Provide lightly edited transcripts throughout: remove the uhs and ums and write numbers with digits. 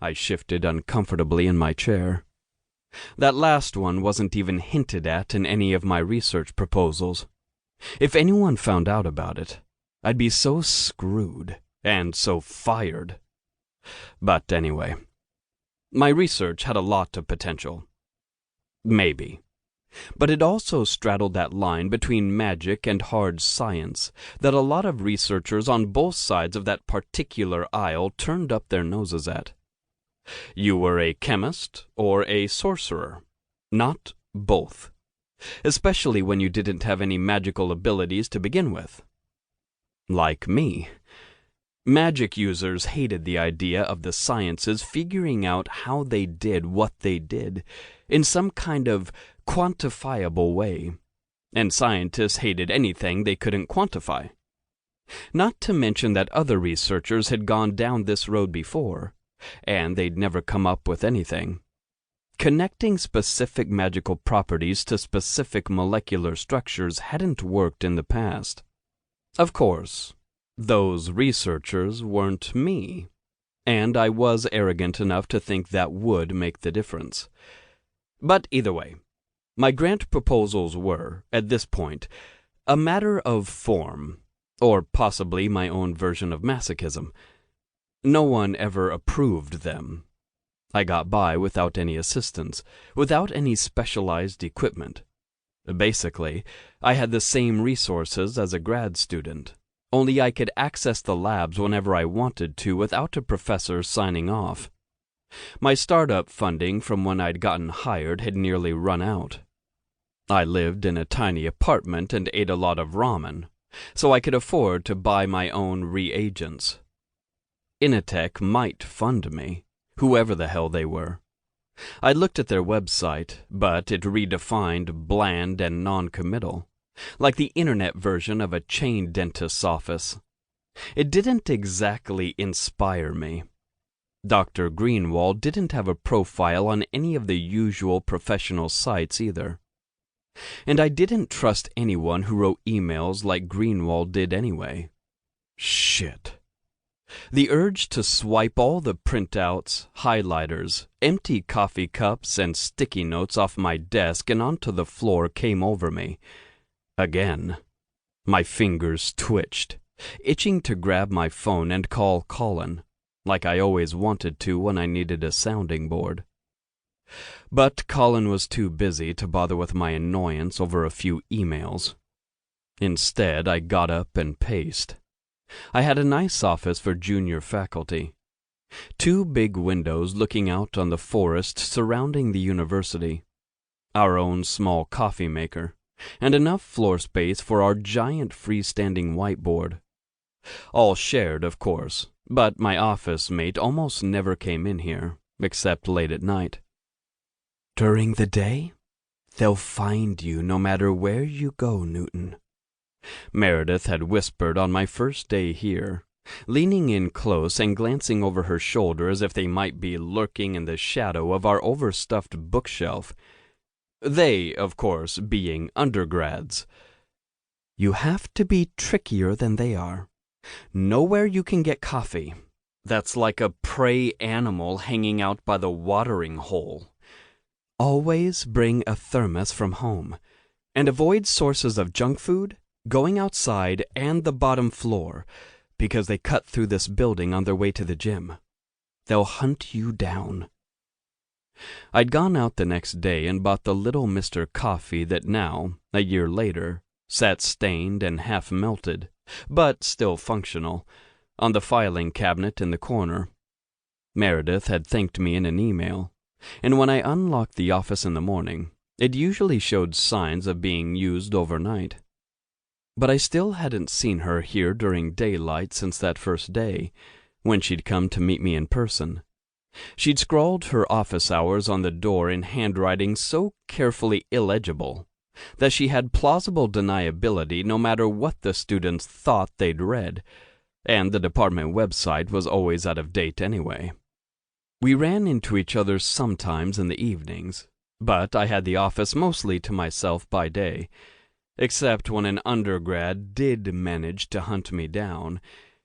I shifted uncomfortably in my chair. That last one wasn't even hinted at in any of my research proposals. If anyone found out about it, I'd be so screwed and so fired. But anyway, my research had a lot of potential. Maybe. But it also straddled that line between magic and hard science that a lot of researchers on both sides of that particular aisle turned up their noses at. You were a chemist or a sorcerer, not both, especially when you didn't have any magical abilities to begin with. Like me. Magic users hated the idea of the sciences figuring out how they did what they did in some kind of quantifiable way, and scientists hated anything they couldn't quantify. Not to mention that other researchers had gone down this road before, and they'd never come up with anything. Connecting specific magical properties to specific molecular structures hadn't worked in the past. Of course, those researchers weren't me, and I was arrogant enough to think that would make the difference. But either way, my grant proposals were, at this point, a matter of form, or possibly my own version of masochism. No one ever approved them. I got by without any assistance, without any specialized equipment. Basically, I had the same resources as a grad student, only I could access the labs whenever I wanted to without a professor signing off. My startup funding from when I'd gotten hired had nearly run out. I lived in a tiny apartment and ate a lot of ramen, so I could afford to buy my own reagents. Initech might fund me, whoever the hell they were. I looked at their website, but it redefined bland and non-committal, like the internet version of a chain dentist's office. It didn't exactly inspire me. Dr. Greenwald didn't have a profile on any of the usual professional sites either. And I didn't trust anyone who wrote emails like Greenwald did anyway. Shit. The urge to swipe all the printouts, highlighters, empty coffee cups, and sticky notes off my desk and onto the floor came over me. Again. My fingers twitched, itching to grab my phone and call Colin, like I always wanted to when I needed a sounding board. But Colin was too busy to bother with my annoyance over a few emails. Instead, I got up and paced. I had a nice office for junior faculty. 2 big windows looking out on the forest surrounding the university. Our own small coffee maker, and enough floor space for our giant freestanding whiteboard. All shared, of course, but my office mate almost never came in here, except late at night. During the day, they'll find you no matter where you go, Newton. Meredith had whispered on my first day here, leaning in close and glancing over her shoulder as if they might be lurking in the shadow of our overstuffed bookshelf. They, of course, being undergrads. You have to be trickier than they are. Know where you can get coffee. That's like a prey animal hanging out by the watering hole. Always bring a thermos from home, and avoid sources of junk food, going outside, and the bottom floor, because they cut through this building on their way to the gym. They'll hunt you down. I'd gone out the next day and bought the little Mr. Coffee that now, a year later, sat stained and half melted, but still functional, on the filing cabinet in the corner. Meredith had thanked me in an email, and when I unlocked the office in the morning, it usually showed signs of being used overnight. But I still hadn't seen her here during daylight since that first day, when she'd come to meet me in person. She'd scrawled her office hours on the door in handwriting so carefully illegible that she had plausible deniability no matter what the students thought they'd read, and the department website was always out of date anyway. We ran into each other sometimes in the evenings, but I had the office mostly to myself by day, except when an undergrad did manage to hunt me down,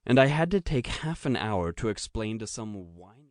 and I had to take half an hour to explain to some whiny